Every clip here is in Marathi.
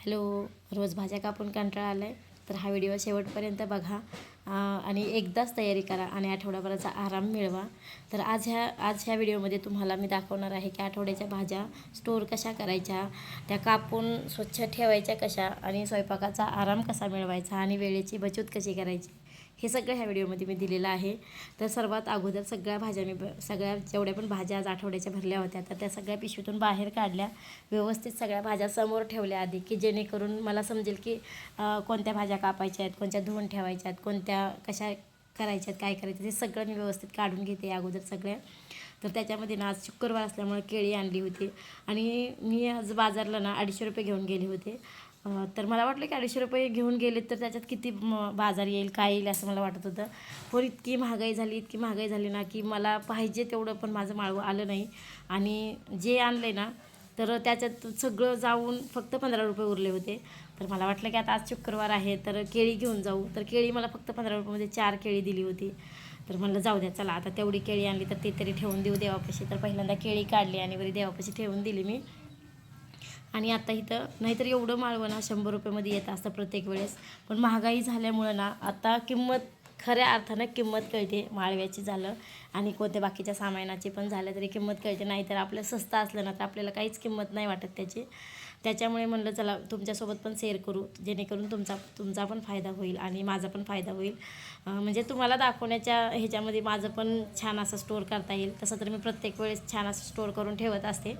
हॅलो. रोज भाज्या कापून कंटाळा आला आहे तर हा व्हिडिओ शेवटपर्यंत बघा आणि एकदाच तयारी करा आणि आठवड्याभराचा आराम मिळवा. तर आज ह्या व्हिडिओमध्ये तुम्हाला मी दाखवणार आहे की आठवड्याच्या भाज्या स्टोअर कशा करायच्या, त्या कापून स्वच्छ ठेवायच्या कशा आणि स्वयंपाकाचा आराम कसा मिळवायचा आणि वेळेची बचत कशी करायची, हे सगळं ह्या व्हिडिओमध्ये मी दिलेलं आहे. तर सर्वात अगोदर सगळ्या भाज्या सगळ्या जेवढ्या पण भाज्या आज आठवड्याच्या भरल्या होत्या तर त्या सगळ्या पिशवीतून बाहेर काढल्या, व्यवस्थित सगळ्या भाज्या समोर ठेवल्या आधी, की जेणेकरून मला समजेल की कोणत्या भाज्या कापायच्या आहेत, कोणत्या धुवून ठेवायच्या आहेत, कोणत्या कशा करायच्यात, काय करायचं ते सगळं मी व्यवस्थित काढून घेते अगोदर सगळ्या. तर त्याच्यामध्ये ना आज शुक्रवार असल्यामुळे केळी आणली होती आणि मी आज बाजारला ना 250 रुपये घेऊन गेले होते. तर मला वाटलं की 250 रुपये घेऊन गेले तर त्याच्यात किती बाजार येईल, काय येईल असं मला वाटत होतं. पण इतकी महागाई झाली ना की मला पाहिजे तेवढं पण माझं माळवं आलं नाही. आणि जे आणलं ना तर त्याच्यात सगळं जाऊन फक्त 15 रुपये उरले होते. तर मला वाटलं की आता आज शुक्रवार आहे तर केळी घेऊन जाऊ. तर केळी मला फक्त 15 रुपयामध्ये 4 केळी दिली होती. तर म्हणलं जाऊ द्या, चला आता तेवढी केळी आणली तर ते तरी ठेवून देऊ देवापाशी. तर पहिल्यांदा केळी काढली आणि बरी देवापाशी ठेवून दिली मी. आणि आता इथं नाहीतर एवढं माळवं ना 100 रुपयामध्ये येतं असतं प्रत्येक वेळेस. पण महागाई झाल्यामुळं ना आता खऱ्या अर्थानं किंमत कळते. माळव्याची झालं आणि कोणत्या बाकीच्या सामानाची पण झालं तरी किंमत कळते. नाहीतर आपलं स्वस्त असलं ना तर आपल्याला काहीच किंमत नाही वाटत त्याची. त्याच्यामुळे म्हणलं चला तुमच्यासोबत पण शेअर करू, जेणेकरून तुमचा पण फायदा होईल आणि माझा पण फायदा होईल. म्हणजे तुम्हाला दाखवण्याच्या ह्याच्यामध्ये माझं पण छान असं स्टोअर करता येईल. तसं तर मी प्रत्येक वेळेस छान असं स्टोअर करून ठेवत असते.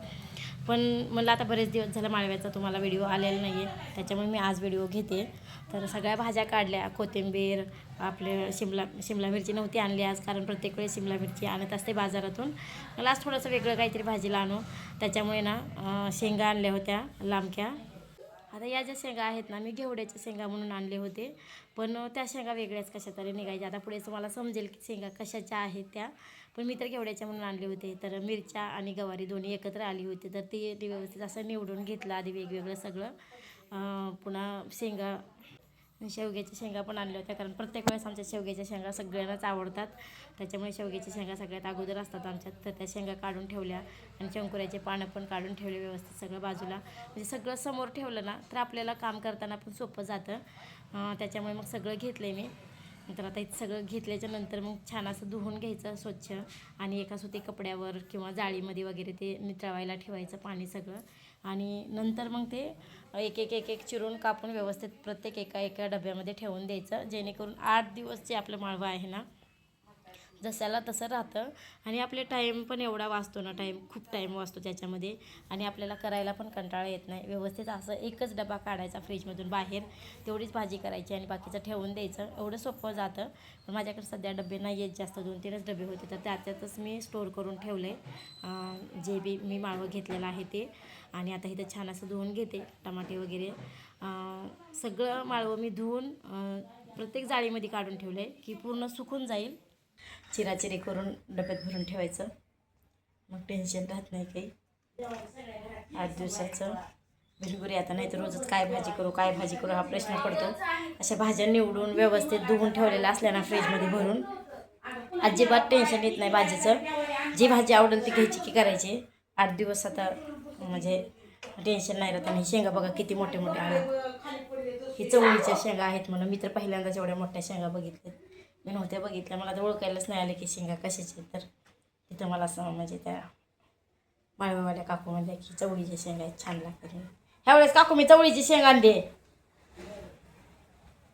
पण मला आता बरेच दिवस झाला माळव्याचा तुम्हाला व्हिडिओ आलेला नाही आहे, त्याच्यामुळे मी आज व्हिडिओ घेते. तर सगळ्या भाज्या काढल्या, कोथिंबीर, आपले शिमला मिरची नव्हती आणली आज, कारण प्रत्येक वेळेस शिमला मिरची आणत असते बाजारातून. मला आज थोडंसं वेगळं काहीतरी भाजीला आणू, त्याच्यामुळे ना शेंगा आणल्या होत्या लांबक्या. आता या ज्या शेंगा आहेत ना मी घेवड्याच्या शेंगा म्हणून आणले होते, पण त्या शेंगा वेगळ्याच कशा तरी निघायच्या. आता पुढे तुम्हाला समजेल की शेंगा कशाच्या आहेत त्या. पण मी तर घेवड्याच्या म्हणून आणले होते. तर मिरच्या आणि गवारी दोन्ही एकत्र आली होती, तर ती व्यवस्थित असं निवडून घेतलं आधी वेगवेगळं सगळं. पुन्हा शेवग्याच्या शेंगा पण आणल्या होत्या, कारण प्रत्येक वेळेस आमच्या शेवग्याच्या शेंगा सगळ्यांनाच आवडतात. त्याच्यामुळे शेवग्याच्या शेंगा सगळ्यात अगोदर असतात आमच्यात. तर त्या शेंगा काढून ठेवल्या आणि शंकुराचे पानं पण काढून ठेवले व्यवस्थित सगळं बाजूला. म्हणजे सगळं समोर ठेवलं ना तर आपल्याला काम करताना पण सोपं जातं. त्याच्यामुळे मग सगळं घेतलं आहे मी. तर आता इथं सगळं घेतल्याच्या नंतर मग छान असं धुवून घ्यायचं स्वच्छ आणि एका सुती कपड्यावर किंवा जाळीमध्ये वगैरे ते नितळवायला ठेवायचं पाणी सगळं. आणि नंतर मग ते एक चिरून कापून व्यवस्थित प्रत्येक एका डब्यामध्ये ठेवून द्यायचं, जेणेकरून 8 दिवस जे आपलं माळवं आहे ना जसाला तसं राहतं. आणि आपले टाईम पण एवढा वाचतो ना, खूप टाईम वाचतो त्याच्यामध्ये. आणि आपल्याला करायला पण कंटाळा येत नाही. व्यवस्थित असं एकच डबा काढायचा फ्रीजमधून बाहेर, तेवढीच भाजी करायची आणि बाकीचं ठेवून द्यायचं, एवढं सोपं जातं. पण माझ्याकडे सध्या डबे नाही आहेत जास्त, 2-3च डबे होते, तर त्याच्यातच मी स्टोअर करून ठेवलं आहे जे बी मी माळवं घेतलेलं आहे ते. आणि आता इथं छान असं धुवून घेते, टमाटे वगैरे सगळं माळवं मी धुवून प्रत्येक जाळीमध्ये काढून ठेवलं आहे की पूर्ण सुकून जाईल. चिराचिरी करून डब्यात भरून ठेवायचं, मग टेन्शन राहत नाही काही. 8 दिवसाचं भरभरी. आता नाही तर रोजच काय भाजी करू हा प्रश्न पडतो. अशा भाज्या निवडून व्यवस्थित धुवून ठेवलेल्या असल्या ना फ्रीजमध्ये भरून, अजिबात टेन्शन येत नाही भाजीचं. जी भाजी आवडेल ती घ्यायची की करायची. 8 दिवस आता म्हणजे टेन्शन नाही राहत. आणि शेंगा बघा किती मोठे मोठे आहेत. ही चवळीच्या शेंगा आहेत म्हणून. मी तर पहिल्यांदाच एवढ्या मोठ्या शेंगा बघितल्या, मी नव्हत्या बघितल्या. मला तर ओळखायलाच नाही आले की शेंगा कशाचे. तर तिथं मला असं म्हणजे त्या माळववाल्या काकू म्हणल्या की चवळीच्या शेंगा आहेत, छान लागतात. ह्यावेळेस काकू मी चवळीची शेंगा आणली.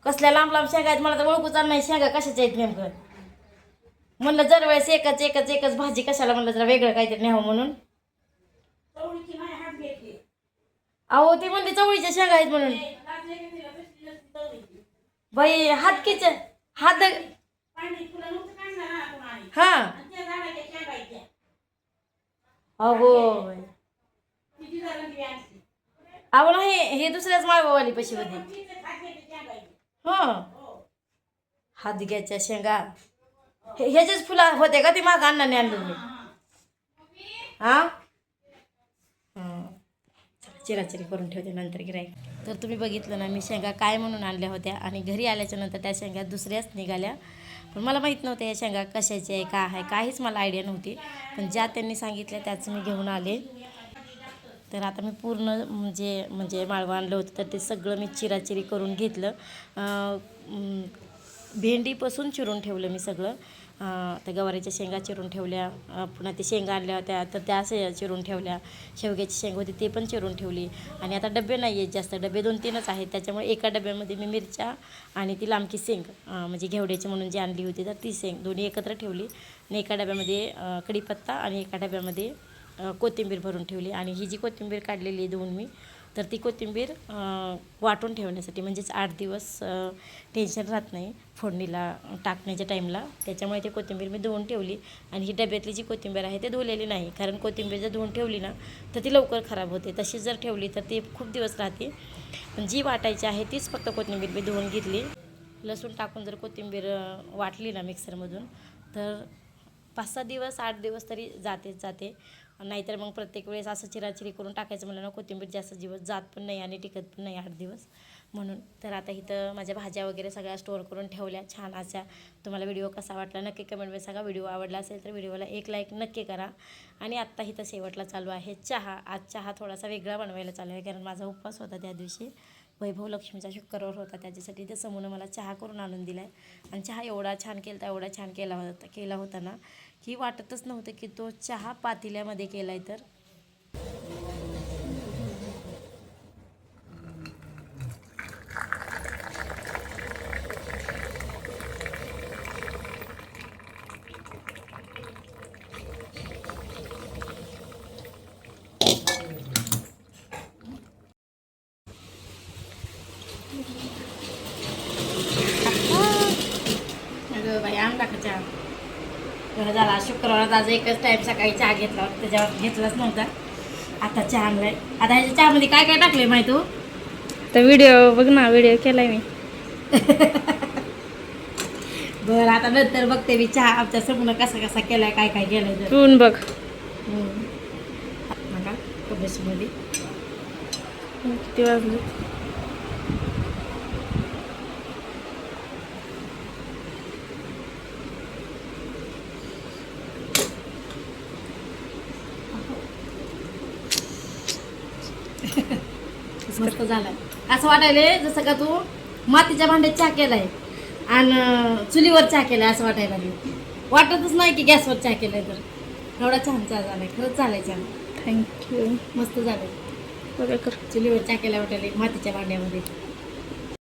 कसल्या लांब लांब शेंगा आहेत, मला तर ओळखूच नाही शेंगा कशाच्या आहेत नेमकं. म्हणलं जर वेळेस एकच भाजी कशाला, म्हणलं जरा वेगळं काहीतरी न्यावं म्हणून. अहो ती म्हणली चवळीच्या शेंगा आहेत म्हणून. बाई हात हा अहो अहो नाही, हे दुसऱ्याच माळवाली पशी होती. हां हादग्याच्या शेंगा ह्याचेच फुलं होते का, ती माग अण्णाने आणलेली. हां चिराचिरी करून ठेवते नंतर गिराईक. तर तुम्ही बघितलं ना मी शेंगा काय म्हणून आणल्या होत्या आणि घरी आल्याच्या नंतर त्या शेंगा दुसऱ्याच निघाल्या. पण मला माहीत नव्हतं या शेंगा कशाच्या आहे, काहीच मला आयडिया नव्हती. पण ज्या त्यांनी सांगितल्या त्याच मी घेऊन आले. तर आता मी पूर्ण म्हणजे माळवं आणलं होतं तर ते सगळं मी चिराचिरी करून घेतलं. भेंडीपासून चिरून ठेवलं मी सगळं. त्या गवारीच्या शेंगा चिरून ठेवल्या, पुन्हा ते शेंगा आणल्या होत्या तर त्या चिरून ठेवल्या, शेवग्याची शेंग होती ते पण चिरून ठेवली. आणि आता डबे नाही आहेत जास्त, डबे 2-3च आहेत, त्याच्यामुळे एका डब्यामध्ये मी मिरच्या आणि ती लांबकी शेंग म्हणजे घेवड्याची म्हणून जी आणली होती तर ती शेंग दोन्ही एकत्र ठेवली. आणि एका डब्यामध्ये कढीपत्ता आणि एका डब्यामध्ये कोथिंबीर भरून ठेवली. आणि ही जी कोथिंबीर काढलेली आहे धुवून मी, तर ती कोथिंबीर वाटून ठेवण्यासाठी, म्हणजेच 8 दिवस टेन्शन राहत नाही फोडणीला टाकण्याच्या टाईमला, त्याच्यामुळे ती कोथिंबीर मी धुवून ठेवली. आणि ही डब्यातली जी कोथिंबीर आहे ते धुवलेली नाही, कारण कोथिंबीर जर धुवून ठेवली ना तर ती लवकर खराब होते, तशीच जर ठेवली तर ती खूप दिवस राहते. पण जी वाटायची आहे तीच फक्त कोथिंबीर मी धुवून घेतली. लसूण टाकून जर कोथिंबीर वाटली ना मिक्सरमधून तर 5-6 दिवस 8 दिवस तरी जाते. नाहीतर मग प्रत्येक वेळेस असं चिराचिरी करून टाकायचं म्हणलं ना कोथिंबीर जास्त दिवस जात पण नाही आणि टिकत पण नाही 8 दिवस म्हणून. तर आता इथं माझ्या भाज्या वगैरे सगळ्या स्टोअर करून ठेवल्या छान अशा. तुम्हाला व्हिडिओ कसा वाटला नक्की कमेंटमध्ये सांगा. व्हिडिओ आवडला असेल तर व्हिडिओला एक लाईक नक्की करा. आणि आत्ता इथं शेवटला चालू आहे चहा. आज चहा थोडासा वेगळा बनवायला चालू आहे, कारण माझा उपवास होता त्या दिवशी, वैभव लक्ष्मीचा शुक्रवार होता, त्याच्यासाठी ते समूनं मला चहा करून आणून दिला आहे. आणि चहा एवढा छान केला होता ना की वाटतच नव्हतं की तो चहा पातेल्यामध्ये केला आहे. तर अगं बाई आम टाका चहा. बरं झाला शुक्रवारात आज एकच टाईम सकाळी चहा घेतला होता, त्याच्यावर घेतलाच नव्हता. आता चहा आणलाय. आता ह्याच्या चहामध्ये काय काय टाकले माहिती तू? तर व्हिडिओ बघ ना, व्हिडिओ केलाय मी. बरं आता नंतर बघते मी चहा आमच्या समोर कसा कसा केलाय, काय काय केलंय तर. पिऊन बघ. बघा कबशीमध्ये किती वाजले? मस्त झालाय. असं वाटायलंय जसं का तू मातीच्या भांड्यात चहा केलाय आणि चुलीवर चहा केलाय असं वाटायला लागलं. वाटतच नाही की गॅसवर चहा केलाय. तर एवढा छान चहा झालाय, खरंच झालाय चहा. थँक्यू. मस्त झालंय. बघा कर. चुलीवर चहा केला वाटायला मातीच्या भांड्यामध्ये.